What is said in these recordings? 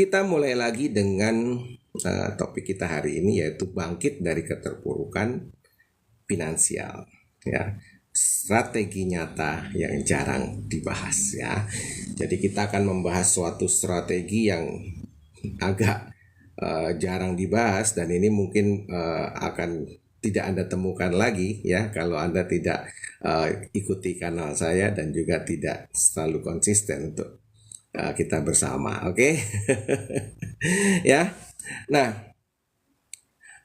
Kita mulai lagi dengan topik kita hari ini, yaitu bangkit dari keterpurukan finansial, ya. Strategi nyata yang jarang dibahas, ya. Jadi kita akan membahas suatu strategi yang agak jarang dibahas, dan ini mungkin akan tidak Anda temukan lagi, ya, kalau Anda tidak ikuti kanal saya dan juga tidak selalu konsisten untuk kita bersama, oke? Ya. Nah,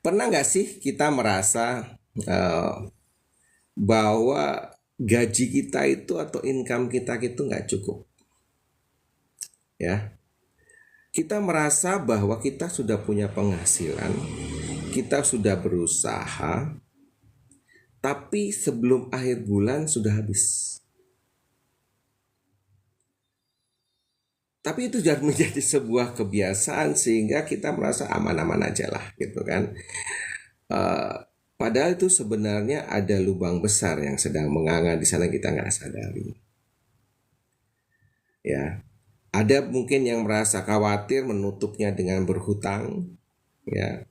pernah nggak sih kita merasa eh, bahwa gaji kita itu atau income kita itu nggak cukup, ya? Kita merasa bahwa kita sudah punya penghasilan, kita sudah berusaha, tapi sebelum akhir bulan sudah habis. Tapi itu jangan menjadi sebuah kebiasaan sehingga kita merasa aman-aman aja lah, gitu kan? Eh, Padahal itu sebenarnya ada lubang besar yang sedang menganga di sana, kita nggak sadari. Ya, ada mungkin yang merasa khawatir menutupnya dengan berhutang, ya,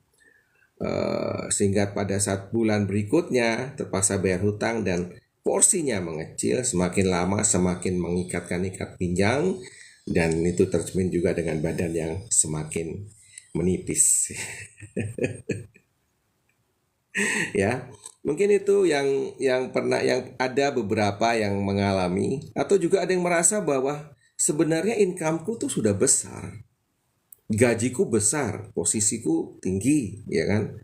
sehingga pada saat bulan berikutnya terpaksa bayar hutang dan porsinya mengecil, semakin lama semakin mengikatkan pinjang, dan itu tercermin juga dengan badan yang semakin menipis. Ya, mungkin itu yang pernah, yang ada beberapa yang mengalami, atau juga ada yang merasa bahwa sebenarnya incomeku tuh sudah besar, gajiku besar, posisiku tinggi, ya kan,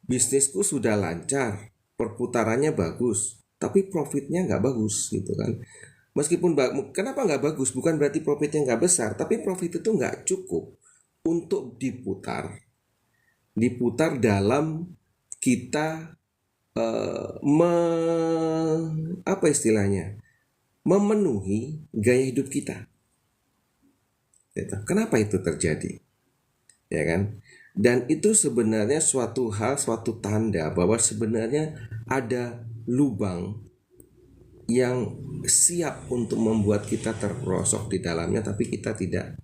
bisnisku sudah lancar, perputarannya bagus, tapi profitnya nggak bagus, gitu kan. Meskipun kenapa nggak bagus, bukan berarti profitnya nggak besar, tapi profit itu nggak cukup untuk diputar dalam kita apa istilahnya, memenuhi gaya hidup kita, gitu. Kenapa itu terjadi, ya kan? Dan itu sebenarnya suatu hal, suatu tanda bahwa sebenarnya ada lubang yang siap untuk membuat kita terperosok di dalamnya, tapi kita tidak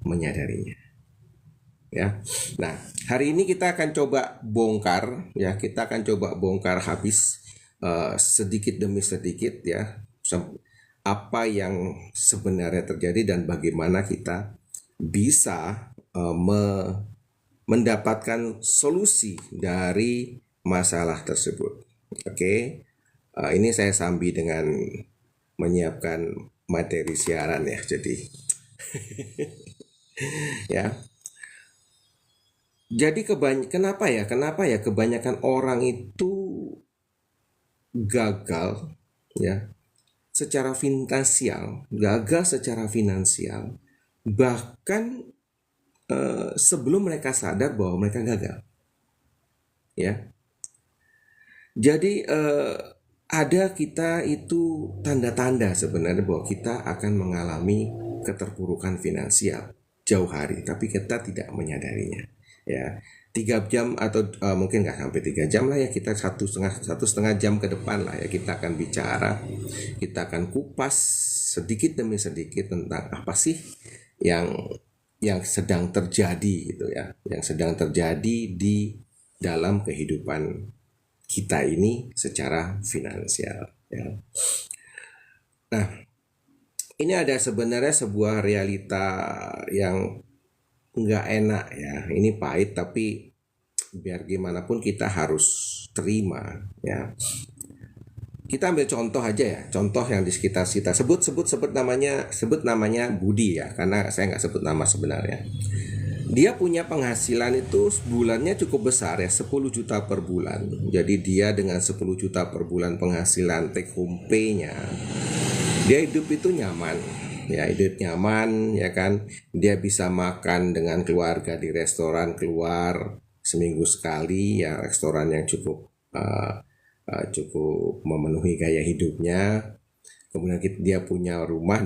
menyadarinya, ya. Nah, hari ini kita akan coba bongkar, ya, kita akan coba bongkar habis sedikit demi sedikit, ya, apa yang sebenarnya terjadi dan bagaimana kita bisa mendapatkan solusi dari masalah tersebut. Oke. Ini saya sambil dengan menyiapkan materi siaran, ya. Jadi ya. Jadi kenapa ya kebanyakan orang itu gagal, ya, secara finansial, bahkan sebelum mereka sadar bahwa mereka gagal, ya. Jadi ada kita itu tanda-tanda sebenarnya bahwa kita akan mengalami keterpurukan finansial jauh hari, tapi kita tidak menyadarinya, ya. 3 jam atau mungkin nggak sampai 3 jam lah, ya, kita satu setengah jam ke depan lah, ya, kita akan bicara, kita akan kupas sedikit demi sedikit tentang apa sih yang sedang terjadi, gitu ya, yang sedang terjadi di dalam kehidupan kita ini secara finansial, ya. Nah, ini ada sebenarnya sebuah realita yang nggak enak, ya. Ini pahit, tapi biar gimana pun kita harus terima, ya. Kita ambil contoh aja, ya, contoh yang di sekitar kita, sebut namanya Budi, ya, karena saya nggak sebut nama sebenarnya. Dia punya penghasilan itu bulannya cukup besar, ya, 10 juta per bulan. Jadi dia dengan 10 juta per bulan penghasilan take home pay-nya, dia hidup itu nyaman, ya, hidup nyaman, ya kan. Dia bisa makan dengan keluarga di restoran keluar seminggu sekali, ya, restoran yang cukup memenuhi gaya hidupnya. Kemudian dia punya rumah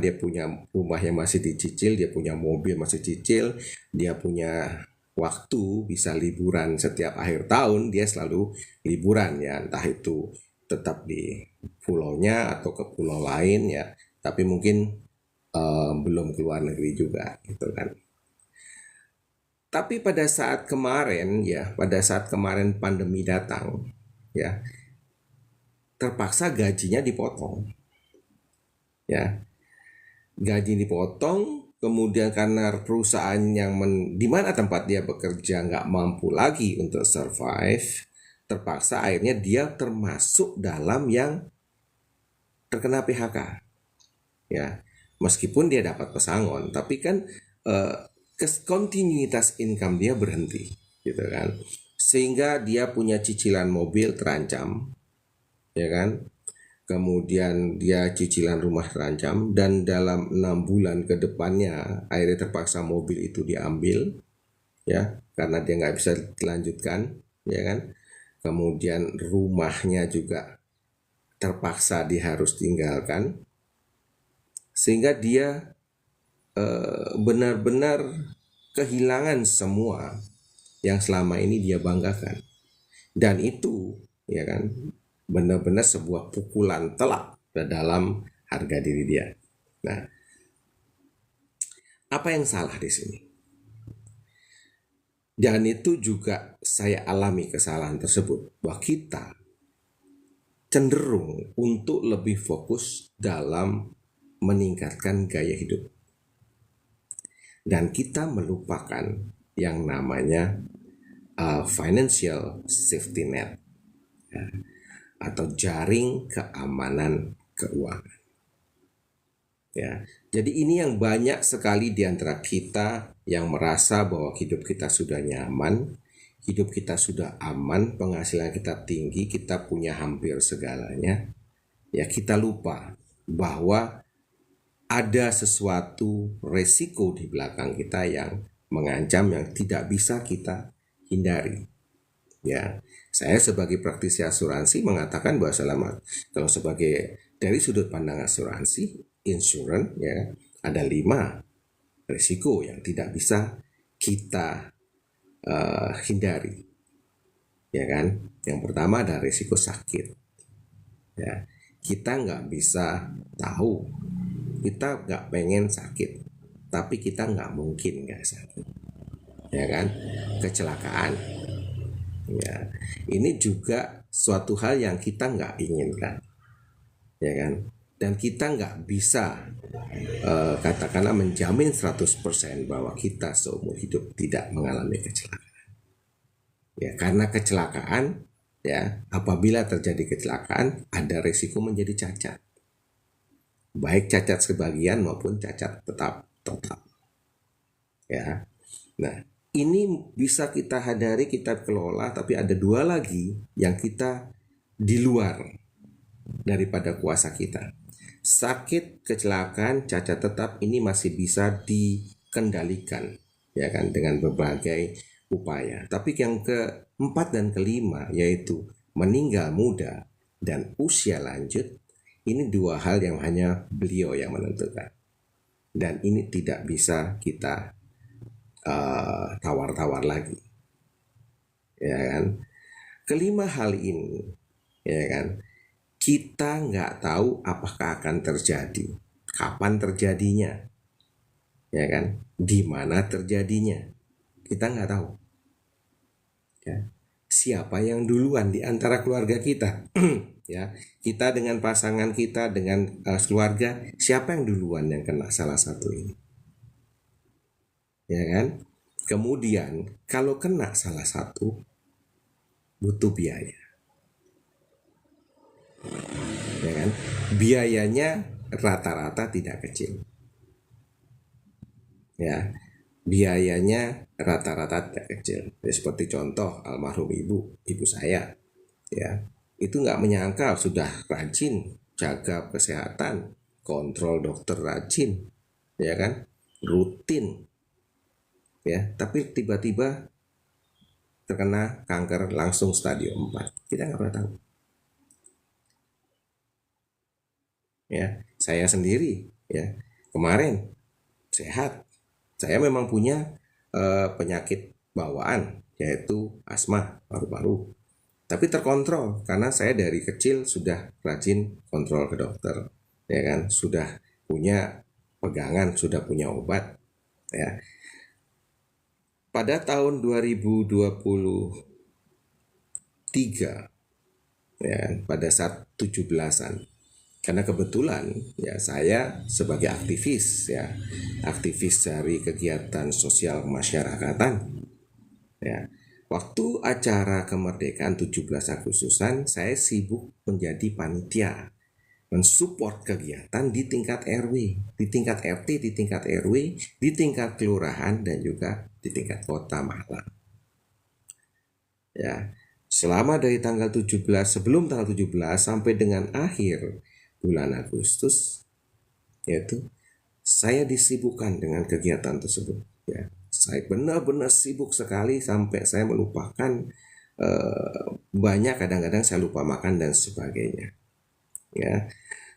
yang masih dicicil, dia punya mobil masih cicil, dia punya waktu bisa liburan setiap akhir tahun, dia selalu liburan, ya, entah itu tetap di pulaunya atau ke pulau lain, ya, tapi mungkin belum keluar negeri juga, gitu kan. Tapi pada saat kemarin ya, pada saat kemarin pandemi datang ya, terpaksa gajinya dipotong ya. Gaji dipotong, kemudian karena perusahaan yang di mana tempat dia bekerja nggak mampu lagi untuk survive, terpaksa akhirnya dia termasuk dalam yang terkena PHK ya. Meskipun dia dapat pesangon, tapi kan eh, kontinuitas income dia berhenti gitu kan, sehingga dia punya cicilan mobil terancam ya kan, kemudian dia cicilan rumah terancam, dan dalam 6 bulan ke depannya akhirnya terpaksa mobil itu diambil ya karena dia nggak bisa dilanjutkan ya kan, kemudian rumahnya juga terpaksa dia harus tinggalkan, sehingga dia benar-benar kehilangan semua yang selama ini dia banggakan, dan itu ya kan benar-benar sebuah pukulan telak ke dalam harga diri dia. Nah, apa yang salah di sini? Dan itu juga saya alami kesalahan tersebut, bahwa kita cenderung untuk lebih fokus dalam meningkatkan gaya hidup, dan kita melupakan yang namanya financial safety net ya, atau jaring keamanan keuangan ya. Jadi ini yang banyak sekali di antara kita yang merasa bahwa hidup kita sudah nyaman, hidup kita sudah aman, penghasilan kita tinggi, kita punya hampir segalanya. Ya, kita lupa bahwa ada sesuatu resiko di belakang kita yang mengancam, yang tidak bisa kita hindari. Ya, saya sebagai praktisi asuransi mengatakan bahwa kalau sebagai dari sudut pandang asuransi, insurance ya, ada 5 risiko yang tidak bisa kita hindari. Ya kan? Yang pertama ada risiko sakit. Ya, kita nggak bisa tahu, kita nggak pengen sakit, tapi kita nggak mungkin nggak sakit. Ya kan? Kecelakaan. Ya, ini juga suatu hal yang kita nggak inginkan, ya kan? Dan kita nggak bisa katakanlah menjamin 100% bahwa kita seumur hidup tidak mengalami kecelakaan. Ya, karena kecelakaan, ya, apabila terjadi kecelakaan, ada risiko menjadi cacat, baik cacat sebagian maupun cacat tetap total. Ya, nah ini bisa kita hadari, kita kelola, tapi ada 2 lagi yang kita di luar daripada kuasa kita. Sakit, kecelakaan, cacat tetap ini masih bisa dikendalikan ya kan dengan berbagai upaya. Tapi yang keempat dan kelima, yaitu meninggal muda dan usia lanjut, ini 2 hal yang hanya beliau yang menentukan, dan ini tidak bisa kita tawar-tawar lagi ya kan. Kelima hal ini ya kan, kita nggak tahu apakah akan terjadi, kapan terjadinya ya kan, di mana terjadinya, kita nggak tahu ya. Siapa yang duluan di antara keluarga kita ya, kita dengan pasangan kita, dengan keluarga, siapa yang duluan yang kena salah satu ini ya kan. Kemudian kalau kena salah satu, butuh biaya ya kan, biayanya rata-rata tidak kecil ya, biayanya rata-rata tidak kecil ya, seperti contoh almarhum ibu saya ya, itu nggak menyangka sudah rajin jaga kesehatan, kontrol dokter rajin ya kan, rutin ya, tapi tiba-tiba terkena kanker langsung stadium 4. Kita nggak pernah tahu ya. Saya sendiri ya, kemarin sehat, saya memang punya penyakit bawaan yaitu asma paru-paru, tapi terkontrol karena saya dari kecil sudah rajin kontrol ke dokter ya kan, sudah punya pegangan, sudah punya obat ya. pada tahun 2023, ya, pada saat 17-an, karena kebetulan ya saya sebagai aktivis, ya, aktivis dari kegiatan sosial kemasyarakatan, ya, waktu acara kemerdekaan 17 Agustusan saya sibuk menjadi panitia mensupport kegiatan di tingkat RW, di tingkat RT, di tingkat RW, di tingkat kelurahan, dan juga di tingkat kota Malang. Ya, selama dari tanggal 17, sebelum tanggal 17 sampai dengan akhir bulan Agustus, yaitu saya disibukkan dengan kegiatan tersebut. Ya, saya benar-benar sibuk sekali sampai saya melupakan banyak, kadang-kadang saya lupa makan dan sebagainya. Ya,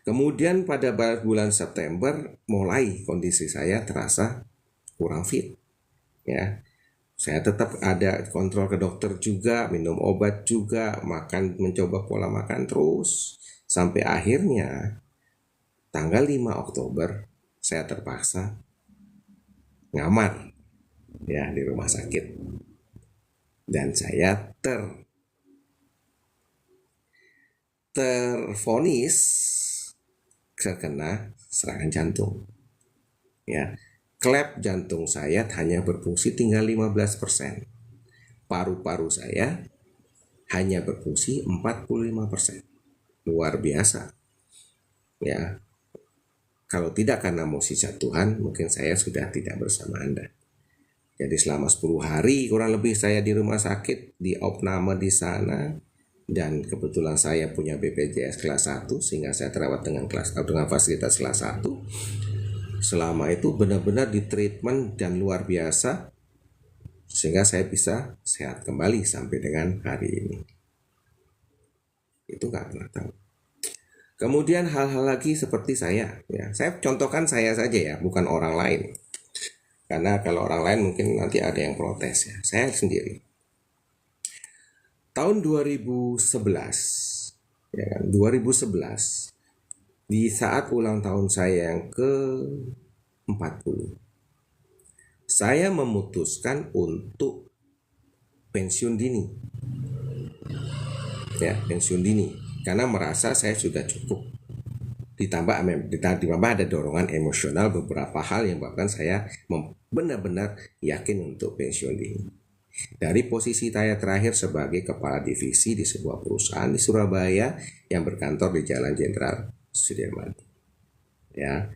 kemudian pada bulan September mulai kondisi saya terasa kurang fit. Ya, saya tetap ada kontrol ke dokter juga, minum obat juga, makan, mencoba pola makan terus, sampai akhirnya tanggal 5 Oktober saya terpaksa ngamar, ya, di rumah sakit, dan saya tervonis terkena serangan jantung. Ya, klep jantung saya hanya berfungsi tinggal 15%. Paru-paru saya hanya berfungsi 45%. Luar biasa. Ya, kalau tidak karena mukjizat Tuhan, mungkin saya sudah tidak bersama Anda. Jadi selama 10 hari kurang lebih saya di rumah sakit, di opname di sana, dan kebetulan saya punya BPJS kelas 1 sehingga saya terawat dengan fasilitas kelas 1. Selama itu benar-benar di treatment dan luar biasa sehingga saya bisa sehat kembali sampai dengan hari ini. Itu nggak pernah tahu. Kemudian hal-hal lagi seperti saya, ya, saya contohkan saya saja ya, bukan orang lain. Karena kalau orang lain mungkin nanti ada yang protes ya. Saya sendiri. Tahun 2011, ya kan, 2011 di saat ulang tahun saya yang ke-40, saya memutuskan untuk pensiun dini. Ya, pensiun dini karena merasa saya sudah cukup. Ditambah ada dorongan emosional, beberapa hal yang bahkan saya benar-benar yakin untuk pensiun dini. Dari posisi saya terakhir sebagai kepala divisi di sebuah perusahaan di Surabaya yang berkantor di Jalan Jenderal Sudirman. Ya.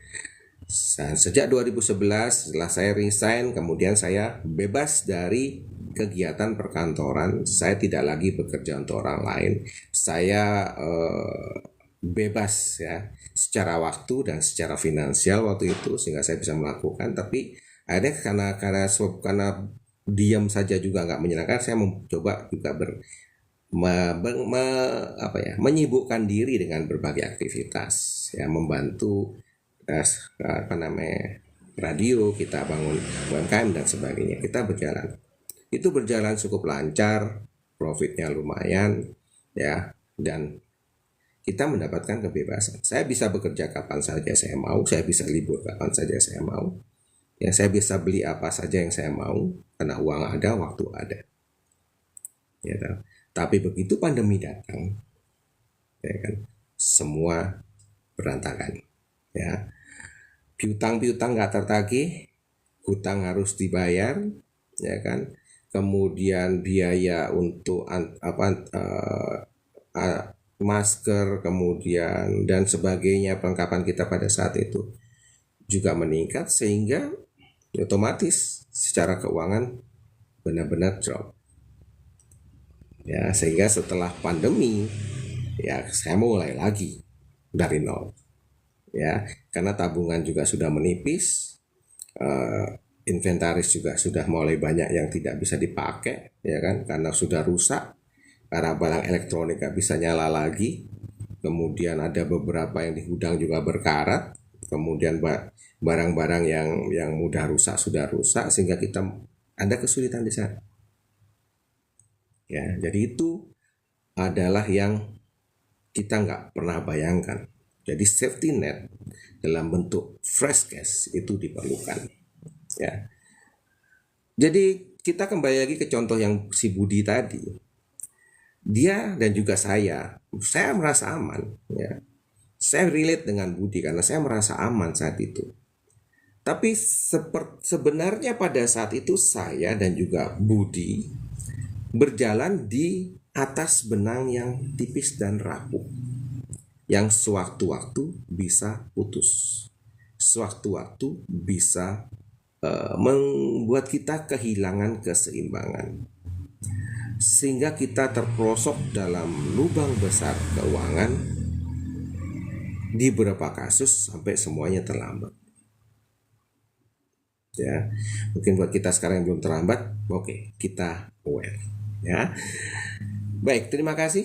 Dan sejak 2011 setelah saya resign, kemudian saya bebas dari kegiatan perkantoran. Saya tidak lagi bekerja untuk orang lain. Saya bebas ya secara waktu dan secara finansial waktu itu, sehingga saya bisa melakukan. Tapi akhirnya karena diam saja juga nggak menyenangkan, saya mencoba juga menyibukkan diri dengan berbagai aktivitas, ya, membantu radio, kita bangun UMKM dan sebagainya. Kita berjalan cukup lancar, profitnya lumayan, ya, dan kita mendapatkan kebebasan. Saya bisa bekerja kapan saja saya mau, saya bisa libur kapan saja saya mau, ya, saya bisa beli apa saja yang saya mau karena uang ada, waktu ada, ya. Tapi begitu pandemi datang, ya kan, semua berantakan, ya. Piutang nggak tertagih, hutang harus dibayar, ya kan. Kemudian biaya untuk masker, kemudian dan sebagainya, perlengkapan kita pada saat itu juga meningkat, sehingga otomatis secara keuangan benar-benar drop. Ya, sehingga setelah pandemi, ya, saya mulai lagi dari nol. Ya, karena tabungan juga sudah menipis, inventaris juga sudah mulai banyak yang tidak bisa dipakai, ya kan, karena sudah rusak, karena barang elektronik gak bisa nyala lagi. Kemudian ada beberapa yang di gudang juga berkarat. Kemudian barang-barang yang mudah rusak sudah rusak, sehingga kita ada kesulitan di sana. Ya, jadi itu adalah yang kita nggak pernah bayangkan. Jadi safety net dalam bentuk fresh cash itu diperlukan. Ya. Jadi kita kembali lagi ke contoh yang si Budi tadi. Dia dan juga saya merasa aman, ya. Saya relate dengan Budi karena saya merasa aman saat itu. Tapi sebenarnya pada saat itu saya dan juga Budi berjalan di atas benang yang tipis dan rapuh, yang sewaktu-waktu bisa putus, sewaktu-waktu bisa membuat kita kehilangan keseimbangan, sehingga kita terperosok dalam lubang besar keuangan, di beberapa kasus sampai semuanya terlambat. Ya, mungkin buat kita sekarang yang belum terlambat, oke, kita aware. Ya, baik, terima kasih.